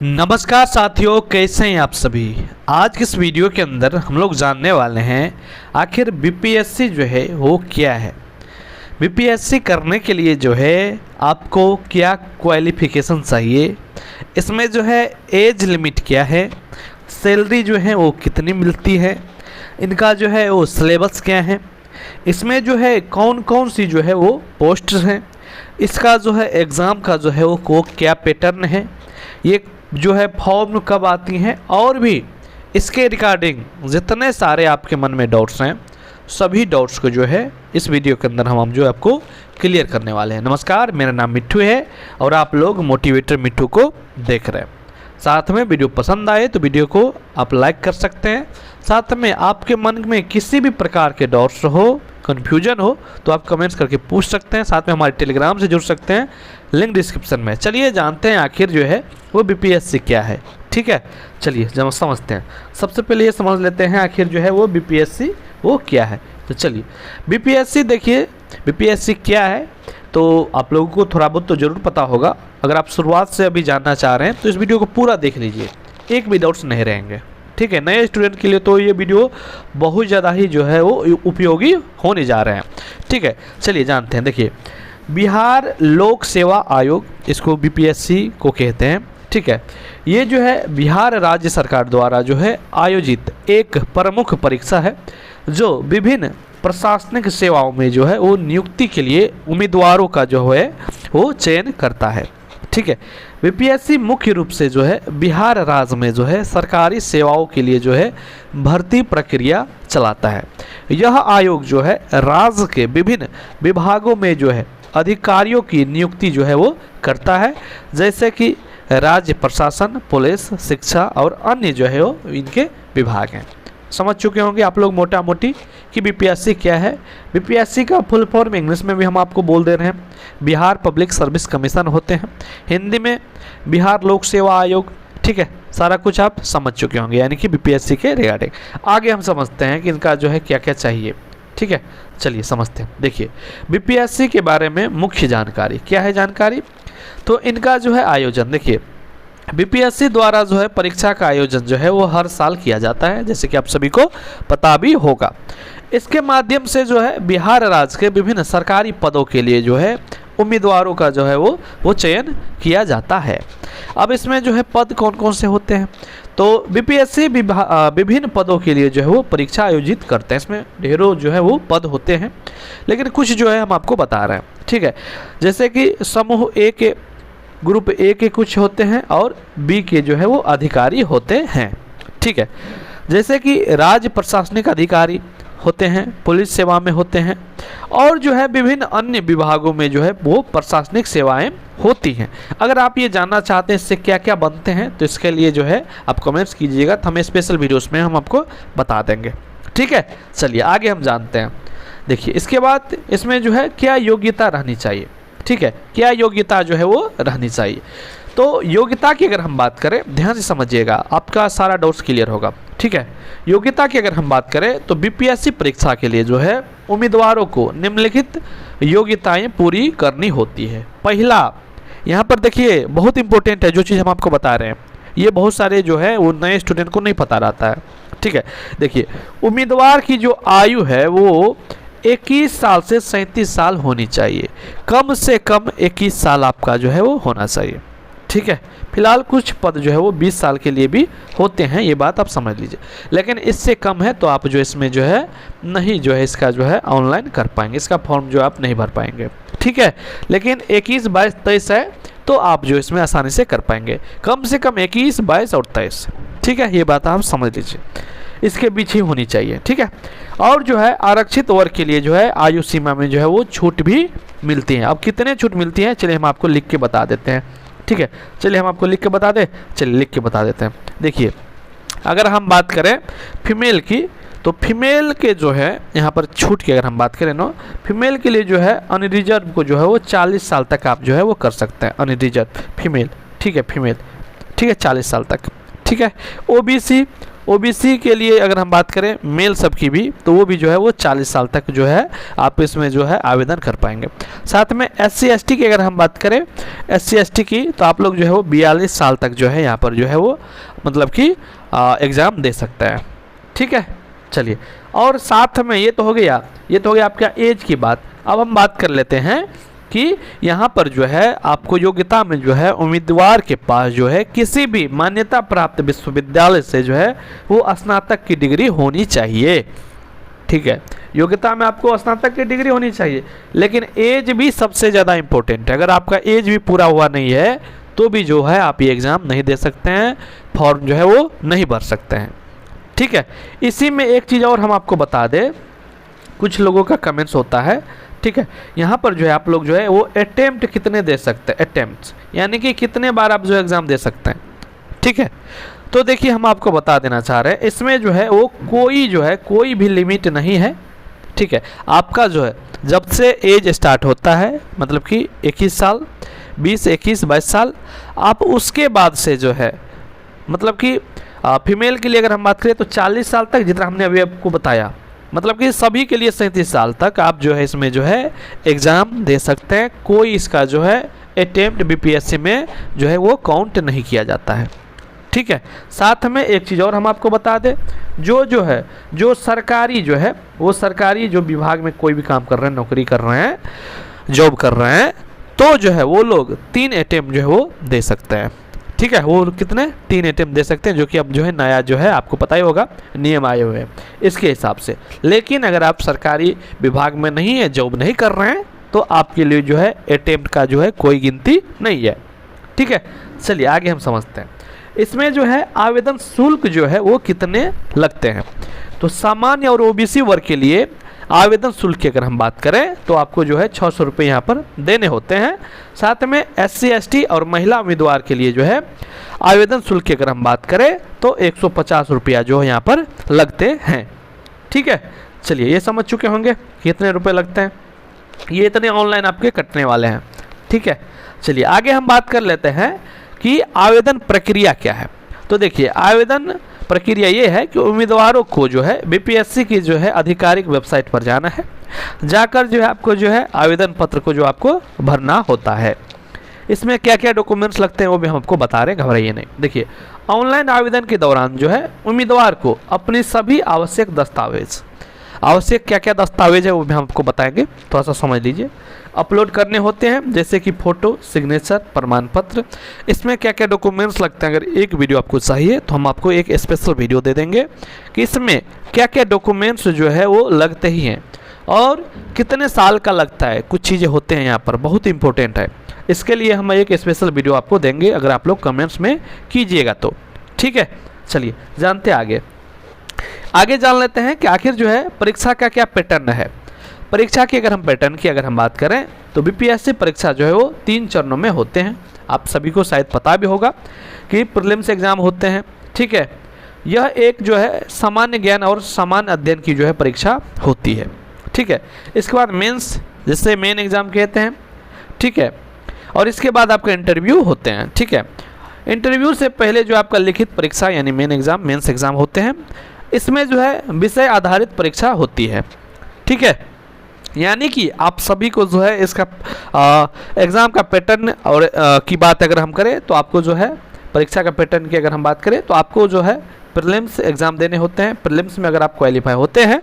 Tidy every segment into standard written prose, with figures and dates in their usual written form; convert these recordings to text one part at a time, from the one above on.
नमस्कार साथियों, कैसे हैं आप सभी। आज के इस वीडियो के अंदर हम लोग जानने वाले हैं आखिर बीपीएससी जो है वो क्या है। बीपीएससी करने के लिए जो है आपको क्या क्वालिफिकेशन चाहिए, इसमें जो है एज लिमिट क्या है, सैलरी जो है वो कितनी मिलती है, इनका जो है वो सिलेबस क्या है, इसमें जो है कौन कौन सी जो है वो पोस्ट हैं, इसका जो है एग्ज़ाम का जो है वो क्या पैटर्न है, ये जो है फॉर्म कब आती हैं, और भी इसके रिगार्डिंग जितने सारे आपके मन में डाउट्स हैं सभी डाउट्स को जो है इस वीडियो के अंदर हम जो आपको क्लियर करने वाले हैं। नमस्कार, मेरा नाम मिट्ठू है और आप लोग मोटिवेटर मिट्ठू को देख रहे हैं। साथ में वीडियो पसंद आए तो वीडियो को आप लाइक कर सकते हैं। साथ में आपके मन में किसी भी प्रकार के डाउट्स हो, कन्फ्यूजन हो तो आप कमेंट्स करके पूछ सकते हैं। साथ में हमारे टेलीग्राम से जुड़ सकते हैं, लिंक डिस्क्रिप्शन में। चलिए जानते हैं आखिर जो है वो बीपीएससी क्या है। ठीक है, चलिए जब समझते हैं। सबसे पहले ये समझ लेते हैं आखिर जो है वो बीपीएससी वो क्या है। तो चलिए बीपीएससी देखिए, बीपीएससी क्या है तो आप लोगों को थोड़ा बहुत तो ज़रूर पता होगा। अगर आप शुरुआत से अभी जानना चाह रहे हैं तो इस वीडियो को पूरा देख लीजिए, एक भी डाउट्स नहीं रहेंगे। ठीक है, नए स्टूडेंट के लिए तो ये वीडियो बहुत ज़्यादा ही जो है वो उपयोगी होने जा रहे हैं। ठीक है, चलिए जानते हैं। देखिए, बिहार लोक सेवा आयोग, इसको बीपीएससी को कहते हैं। ठीक है, ये जो है बिहार राज्य सरकार द्वारा जो है आयोजित एक प्रमुख परीक्षा है जो विभिन्न प्रशासनिक सेवाओं में जो है वो नियुक्ति के लिए उम्मीदवारों का जो है वो चयन करता है। ठीक है, बीपीएससी मुख्य रूप से जो है बिहार राज्य में जो है सरकारी सेवाओं के लिए जो है भर्ती प्रक्रिया चलाता है। यह आयोग जो है राज्य के विभिन्न विभागों में जो है अधिकारियों की नियुक्ति जो है वो करता है, जैसे कि राज्य प्रशासन, पुलिस, शिक्षा और अन्य जो है वो इनके विभाग हैं। समझ चुके होंगे आप लोग मोटा मोटी कि बीपीएससी क्या है। बीपीएससी का फुल फॉर्म इंग्लिश में भी हम आपको बोल दे रहे हैं, बिहार पब्लिक सर्विस कमीशन होते हैं। हिंदी में बिहार लोक सेवा आयोग। ठीक है, सारा कुछ आप समझ चुके होंगे यानी कि बीपीएससी के रिगार्डिंग। आगे हम समझते हैं कि इनका जो है क्या क्या चाहिए। ठीक है, चलिए समझते हैं। देखिए, बीपीएससी के बारे में मुख्य जानकारी क्या है। जानकारी तो इनका जो है आयोजन, देखिए बीपीएससी द्वारा जो है परीक्षा का आयोजन जो है वो हर साल किया जाता है, जैसे कि आप सभी को पता भी होगा। इसके माध्यम से जो है बिहार राज्य के विभिन्न सरकारी पदों के लिए जो है उम्मीदवारों का जो है वो चयन किया जाता है। अब इसमें जो है पद कौन कौन से होते हैं, तो बीपीएससी विभिन्न पदों के लिए जो है वो परीक्षा आयोजित करते हैं। इसमें ढेरों जो है वो पद होते हैं, लेकिन कुछ जो है हम आपको बता रहे हैं। ठीक है, जैसे कि समूह ए के, ग्रुप ए के कुछ होते हैं और बी के जो है वो अधिकारी होते हैं। ठीक है, जैसे कि राज्य प्रशासनिक अधिकारी होते हैं, पुलिस सेवा में होते हैं, और जो है विभिन्न अन्य विभागों में जो है वो प्रशासनिक सेवाएं होती हैं। अगर आप ये जानना चाहते हैं इससे क्या क्या बनते हैं तो इसके लिए जो है आप कमेंट्स कीजिएगा, तो हमें स्पेशल वीडियोस में हम आपको बता देंगे। ठीक है, चलिए आगे हम जानते हैं। देखिए, इसके बाद इसमें जो है क्या योग्यता रहनी चाहिए। ठीक है, क्या योग्यता जो है वो रहनी चाहिए। तो योग्यता की अगर हम बात करें, ध्यान से समझिएगा, आपका सारा डाउट्स क्लियर होगा। ठीक है, योग्यता की अगर हम बात करें तो बीपीएससी परीक्षा के लिए जो है उम्मीदवारों को निम्नलिखित योग्यताएं पूरी करनी होती है। पहला, यहाँ पर देखिए बहुत इंपॉर्टेंट है जो चीज़ हम आपको बता रहे हैं, ये बहुत सारे जो है वो नए स्टूडेंट को नहीं पता रहता है। ठीक है, देखिए उम्मीदवार की जो आयु है वो 21 साल से 37 साल होनी चाहिए। कम से कम 21 साल आपका जो है वो होना चाहिए। ठीक है, फिलहाल कुछ पद जो है वो 20 साल के लिए भी होते हैं, ये बात आप समझ लीजिए, लेकिन इससे कम है तो आप जो इसमें जो है नहीं जो है इसका जो है ऑनलाइन कर पाएंगे, इसका फॉर्म जो आप नहीं भर पाएंगे। ठीक है, लेकिन 21, 22, 23 है तो आप जो इसमें आसानी से कर पाएंगे। कम से कम 21, 22 और 23। ठीक है, ये बात आप समझ लीजिए, इसके बीच ही होनी चाहिए। ठीक है, और जो है आरक्षित वर्ग के लिए जो है आयु सीमा में जो है वो छूट भी मिलती है। अब कितने छूट मिलती है चलिए हम आपको लिख के बता देते हैं। ठीक है, चलिए हम आपको लिख के बता दें, चलिए लिख के बता देते हैं। देखिए, अगर हम बात करें फीमेल की तो फीमेल के जो है यहाँ पर छूट की अगर हम बात करें ना, फीमेल के लिए जो है अनरिजर्व को जो है वो 40 साल तक आप जो है वो कर सकते हैं, अनरिजर्व फीमेल। ठीक है, फीमेल, ठीक है, 40 साल तक। ठीक है, ओबीसी, ओबीसी के लिए अगर हम बात करें मेल सब की भी, तो वो भी जो है वो 40 साल तक जो है आप इसमें जो है आवेदन कर पाएंगे। साथ में SC ST की अगर हम बात करें, SC ST की, तो आप लोग जो है वो 42 साल तक जो है यहाँ पर जो है वो मतलब कि एग्ज़ाम दे सकते हैं। ठीक है, चलिए। और साथ में ये तो हो गया आपका एज की बात। अब हम बात कर लेते हैं कि यहाँ पर जो है आपको योग्यता में जो है उम्मीदवार के पास जो है किसी भी मान्यता प्राप्त विश्वविद्यालय से जो है वो स्नातक की डिग्री होनी चाहिए। ठीक है, योग्यता में आपको स्नातक की डिग्री होनी चाहिए, लेकिन एज भी सबसे ज़्यादा इम्पोर्टेंट है। अगर आपका एज भी पूरा हुआ नहीं है तो भी जो है आप ये एग्ज़ाम नहीं दे सकते हैं, फॉर्म जो है वो नहीं भर सकते हैं। ठीक है, इसी में एक चीज़ और हम आपको बता दें, कुछ लोगों का कमेंट्स होता है। ठीक है, यहाँ पर जो है आप लोग जो है वो अटेम्प्ट कितने दे सकते हैं, अटेम्प्ट्स यानी कि कितने बार आप जो एग्ज़ाम दे सकते हैं। ठीक है, तो देखिए हम आपको बता देना चाह रहे हैं, इसमें जो है वो कोई भी लिमिट नहीं है। ठीक है, आपका जो है जब से एज स्टार्ट होता है, मतलब कि 21 साल, 20, 21, 22 साल, आप उसके बाद से जो है मतलब कि फीमेल के लिए अगर हम बात करें तो 40 साल तक, जितना हमने अभी आपको बताया, मतलब कि सभी के लिए 37 साल तक आप जो है इसमें जो है एग्ज़ाम दे सकते हैं। कोई इसका जो है अटेम्प्ट बीपीएससी में जो है वो काउंट नहीं किया जाता है। ठीक है, साथ में एक चीज़ और हम आपको बता दें, जो सरकारी जो है वो सरकारी जो विभाग में कोई भी काम कर रहे हैं, नौकरी कर रहे हैं, जॉब कर रहे हैं, तो जो है वो लोग 3 अटेम्प्ट जो है वो दे सकते हैं। ठीक है, वो कितने 3 अटेम्प्ट दे सकते हैं, जो कि अब जो है नया जो है आपको पता ही होगा नियम आए हुए हैं इसके हिसाब से। लेकिन अगर आप सरकारी विभाग में नहीं है, जॉब नहीं कर रहे हैं, तो आपके लिए जो है अटेम्प्ट का जो है कोई गिनती नहीं है। ठीक है, चलिए आगे हम समझते हैं। इसमें जो है आवेदन शुल्क जो है वो कितने लगते हैं। तो सामान्य और ओबीसी वर्ग के लिए आवेदन शुल्क की अगर हम बात करें तो आपको जो है 600 रुपये यहाँ पर देने होते हैं। साथ में SC ST और महिला उम्मीदवार के लिए जो है आवेदन शुल्क की अगर हम बात करें तो 150 रुपया जो है यहाँ पर लगते हैं। ठीक है, चलिए ये समझ चुके होंगे कितने रुपए लगते हैं, ये इतने ऑनलाइन आपके कटने वाले हैं। ठीक है, चलिए आगे हम बात कर लेते हैं कि आवेदन प्रक्रिया क्या है। तो देखिए आवेदन प्रक्रिया ये है कि उम्मीदवारों को जो है बीपीएससी की जो है आधिकारिक वेबसाइट पर जाना है, जाकर जो है आपको जो है आवेदन पत्र को जो आपको भरना होता है। इसमें क्या क्या डॉक्यूमेंट्स लगते हैं वो भी हम आपको बता रहे हैं, घबराइए नहीं। देखिए ऑनलाइन आवेदन के दौरान जो है उम्मीदवार को अपनी सभी आवश्यक दस्तावेज, आवश्यक क्या क्या दस्तावेज है वो भी हम आपको बताएंगे, थोड़ा सा समझ लीजिए, अपलोड करने होते हैं, जैसे कि फ़ोटो, सिग्नेचर, प्रमाण पत्र। इसमें क्या क्या डॉक्यूमेंट्स लगते हैं, अगर एक वीडियो आपको चाहिए तो हम आपको एक स्पेशल वीडियो दे देंगे कि इसमें क्या क्या डॉक्यूमेंट्स जो है वो लगते ही हैं और कितने साल का लगता है। कुछ चीज़ें होते हैं यहाँ पर बहुत इंपॉर्टेंट है, इसके लिए हम एक स्पेशल वीडियो आपको देंगे अगर आप लोग कमेंट्स में कीजिएगा तो। ठीक है, चलिए जानते आगे जान लेते हैं कि आखिर जो है परीक्षा का क्या पैटर्न है। परीक्षा की अगर हम पैटर्न की अगर हम बात करें तो बीपीएससी परीक्षा जो है वो 3 चरणों में होते हैं। आप सभी को शायद पता भी होगा कि प्रीलिम्स एग्जाम होते हैं। ठीक है, यह एक जो है सामान्य ज्ञान और सामान्य अध्ययन की जो है परीक्षा होती है। ठीक है, इसके बाद मेंस, जिससे मेन एग्ज़ाम कहते हैं। ठीक है, और इसके बाद आपका इंटरव्यू होते हैं। ठीक है, इंटरव्यू से पहले जो आपका लिखित परीक्षा यानी मेन एग्ज़ाम, मेंस एग्ज़ाम होते हैं। इसमें जो है विषय आधारित परीक्षा होती है। ठीक है, यानी कि आप सभी को जो है इसका एग्ज़ाम का पैटर्न और की बात अगर हम करें तो आपको जो है परीक्षा का पैटर्न की अगर हम बात करें तो आपको जो है प्रीलिम्स एग्ज़ाम देने होते हैं। प्रीलिम्स में अगर आप क्वालिफाई होते हैं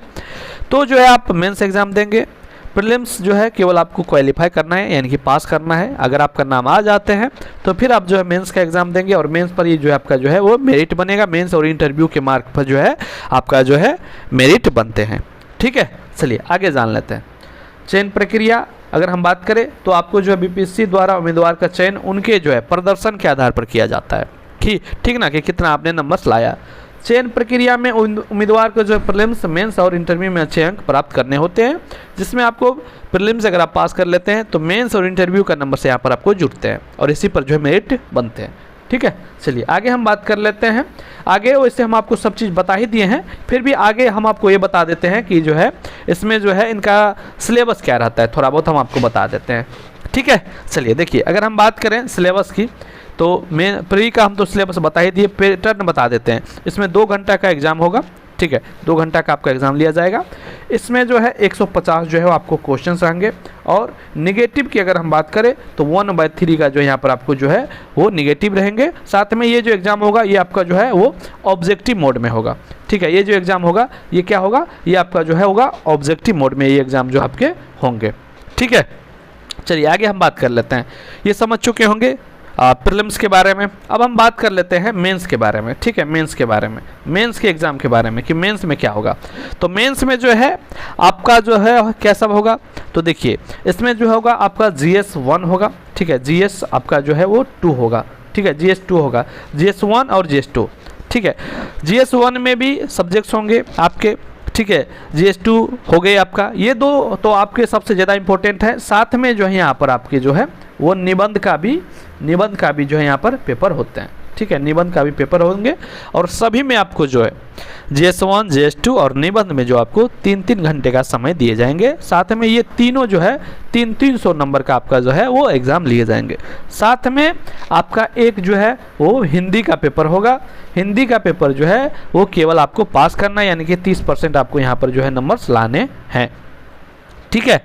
तो जो है आप मेंस एग्ज़ाम देंगे। प्रीलिम्स जो है केवल आपको क्वालिफाई करना है यानी कि पास करना है। अगर आपका नाम आ जाते हैं तो फिर आप जो है मेंस का एग्ज़ाम देंगे और मेंस पर ये जो है आपका जो है वो मेरिट बनेगा। मेंस और इंटरव्यू के मार्क पर जो है आपका जो है मेरिट बनते हैं। ठीक है, चलिए आगे जान लेते हैं। चयन प्रक्रिया अगर हम बात करें तो आपको जो है बीपीएससी द्वारा उम्मीदवार का चयन उनके जो है प्रदर्शन के आधार पर किया जाता है। ठीक ना, कि कितना आपने नंबर्स लाया। चयन प्रक्रिया में उम्मीदवार को जो प्रीलिम्स, मेंस और इंटरव्यू में अच्छे अंक प्राप्त करने होते हैं, जिसमें आपको प्रीलिम्स अगर आप पास कर लेते हैं तो मेंस और इंटरव्यू का नंबर से यहाँ पर आपको जुड़ते हैं और इसी पर जो है मेरिट बनते हैं। ठीक है, चलिए आगे हम बात कर लेते हैं। आगे वैसे हम आपको सब चीज़ बता ही दिए हैं, फिर भी आगे हम आपको ये बता देते हैं कि जो है इसमें जो है इनका सिलेबस क्या रहता है, थोड़ा बहुत हम आपको बता देते हैं। ठीक है, चलिए देखिए, अगर हम बात करें सिलेबस की तो मेन प्री का हम तो सिलेबस बता ही दिए, पैटर्न बता देते हैं। इसमें 2 घंटा का एग्ज़ाम होगा, ठीक है, 2 घंटा का आपका एग्ज़ाम लिया जाएगा। इसमें जो है 150 जो है वो आपको क्वेश्चंस रहेंगे, और निगेटिव की अगर हम बात करें तो 1/3 का जो यहाँ पर आपको जो है वो निगेटिव रहेंगे। साथ में ये जो एग्ज़ाम होगा ये आपका जो है वो ऑब्जेक्टिव मोड में होगा। ठीक है, ये जो एग्ज़ाम होगा ये क्या होगा, ये आपका जो है होगा ऑब्जेक्टिव मोड में ये एग्ज़ाम जो आपके होंगे। ठीक है, चलिए आगे हम बात कर लेते हैं। ये समझ चुके होंगे प्रीलिम्स के बारे में। अब हम बात कर लेते हैं मेंस के बारे में। ठीक है, मेंस के बारे में, मेंस के एग्ज़ाम के बारे में कि मेंस में क्या होगा। तो मेंस में जो है आपका जो है क्या सब होगा, तो देखिए इसमें जो होगा आपका GS 1 होगा। ठीक है, GS आपका जो है वो 2 होगा। ठीक है, GS 2 होगा, GS 1 और GS 2। ठीक है, GS 1 में भी सब्जेक्ट्स होंगे आपके। ठीक है, GS 2 हो गए आपका, ये 2 तो आपके सबसे ज़्यादा इंपॉर्टेंट है। साथ में जो है यहाँ पर आपके जो है वो निबंध का भी जो है यहाँ पर पेपर होते हैं। ठीक है, निबंध का भी पेपर होंगे, और सभी में आपको जो है GS 1, GS 2 और निबंध में जो आपको 3-3 घंटे का समय दिए जाएंगे। साथ में ये तीनों जो है 300 नंबर का आपका जो है वो एग्ज़ाम लिए जाएंगे। साथ में आपका एक जो है वो हिंदी का पेपर होगा। हिंदी का पेपर जो है वो केवल आपको पास करना है, यानी कि 30% आपको यहाँ पर जो है नंबर्स लाने हैं। ठीक है,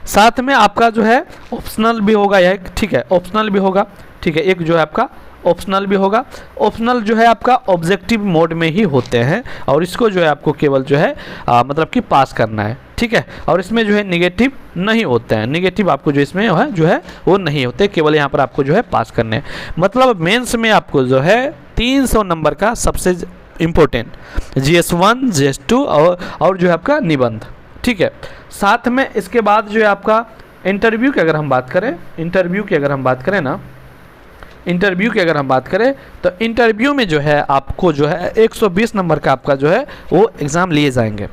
साथ में आपका जो है ऑप्शनल भी होगा यह। ठीक है, ऑप्शनल भी होगा। ठीक है, एक जो है आपका ऑप्शनल भी होगा। ऑप्शनल जो है आपका ऑब्जेक्टिव मोड में ही होते हैं, और इसको जो है आपको केवल जो है मतलब कि पास करना है। ठीक है, और इसमें जो है निगेटिव नहीं होते हैं, निगेटिव आपको जो इसमें है जो है वो नहीं होते, केवल यहाँ पर आपको जो है पास करने हैं। मतलब मेंस में आपको जो है 300 नंबर का सबसे इम्पोर्टेंट GS 1, GS 2 और जो है आपका निबंध। ठीक है, साथ में इसके बाद जो है आपका इंटरव्यू की अगर हम बात करें, इंटरव्यू की अगर हम बात करें तो इंटरव्यू में जो है आपको जो है 120 नंबर का आपका जो है वो एग्ज़ाम लिए जाएंगे।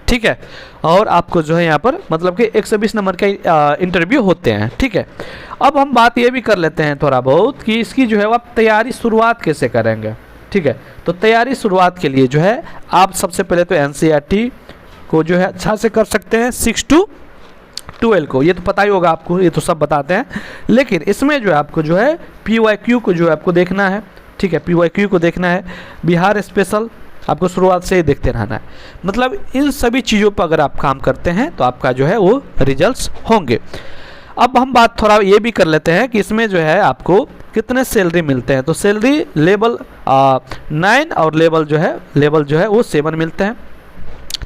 ठीक है, और आपको जो है यहाँ पर मतलब कि 120 नंबर का इंटरव्यू होते हैं। ठीक है, अब हम बात ये भी कर लेते हैं थोड़ा बहुत कि इसकी जो है वो आप तैयारी शुरुआत कैसे करेंगे। ठीक है, तो तैयारी शुरुआत के लिए जो है आप सबसे पहले तो NCERT को जो है अच्छा से कर सकते हैं, 6 to 12 को, ये तो पता ही होगा आपको, ये तो सब बताते हैं। लेकिन इसमें जो है आपको जो है PYQ को जो है आपको देखना है। ठीक है, PYQ को देखना है, बिहार स्पेशल आपको शुरुआत से ही देखते रहना है। मतलब इन सभी चीज़ों पर अगर आप काम करते हैं तो आपका जो है वो रिजल्ट्स होंगे। अब हम बात थोड़ा ये भी कर लेते हैं कि इसमें जो है आपको कितने सैलरी मिलते हैं। तो सैलरी लेवल 9 और लेवल जो है वो 7 मिलते हैं।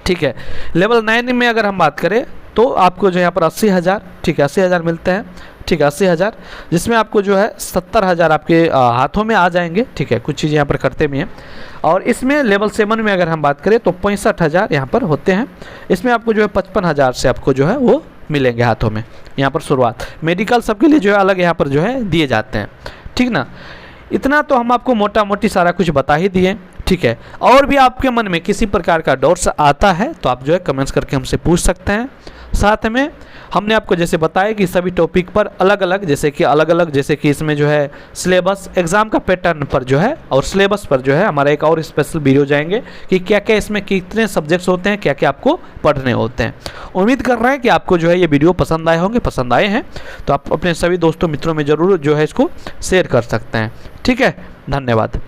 ठीक है, लेवल 9 में अगर हम बात करें तो आपको जो यहाँ पर 80,000, ठीक है 80,000 मिलते हैं। ठीक है, 80,000, जिसमें आपको जो है 70,000 आपके हाथों में आ जाएंगे। ठीक है, कुछ चीज़ें यहाँ पर करते भी हैं। और इसमें लेवल 7 में अगर हम बात करें तो 65,000 यहाँ पर होते हैं। इसमें आपको जो है 55,000 से आपको जो है वो मिलेंगे हाथों में यहाँ पर शुरुआत। मेडिकल सबके लिए जो है अलग यहाँ पर जो है दिए जाते हैं। ठीक ना, इतना तो हम आपको मोटा मोटी सारा कुछ बता ही दिए। ठीक है, और भी आपके मन में किसी प्रकार का डाउट्स आता है तो आप जो है कमेंट्स करके हमसे पूछ सकते हैं। साथ में हमने आपको जैसे बताया कि सभी टॉपिक पर अलग अलग जैसे कि इसमें जो है सिलेबस, एग्ज़ाम का पैटर्न पर जो है और सिलेबस पर जो है हमारा एक और स्पेशल वीडियो जाएंगे कि क्या क्या इसमें कितने सब्जेक्ट्स होते हैं, क्या क्या आपको पढ़ने होते हैं। उम्मीद कर रहे हैं कि आपको जो है ये वीडियो पसंद आए होंगे। पसंद आए हैं तो आप अपने सभी दोस्तों मित्रों में ज़रूर जो है इसको शेयर कर सकते हैं। ठीक है, धन्यवाद।